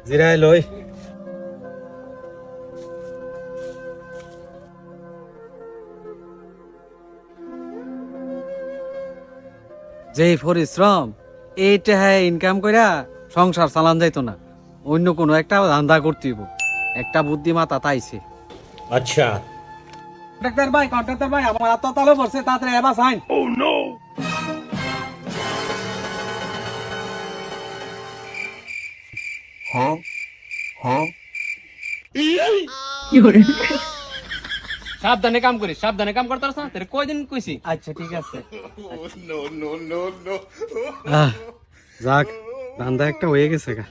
জিরাই লই যেই পরিশ্রম এইটা ইনকাম কইরা সংসার চালান যাইতো না, অন্য কোনো একটা ধান্দা করতে হইব। একটা বুদ্ধি মাথা তাইছে। अच्छा কন্ট্রাক্টর ভাই আমার এত তালো পড়ছে, তাড়াতাড়ি এবার সাইন। সাবধানে কাম করিস, সাবধানে কাম করতে পারছ না? তোর কয়দিন কইছি? আচ্ছা ঠিক আছে। যাক ধান্দা একটা হয়ে গেছে গা।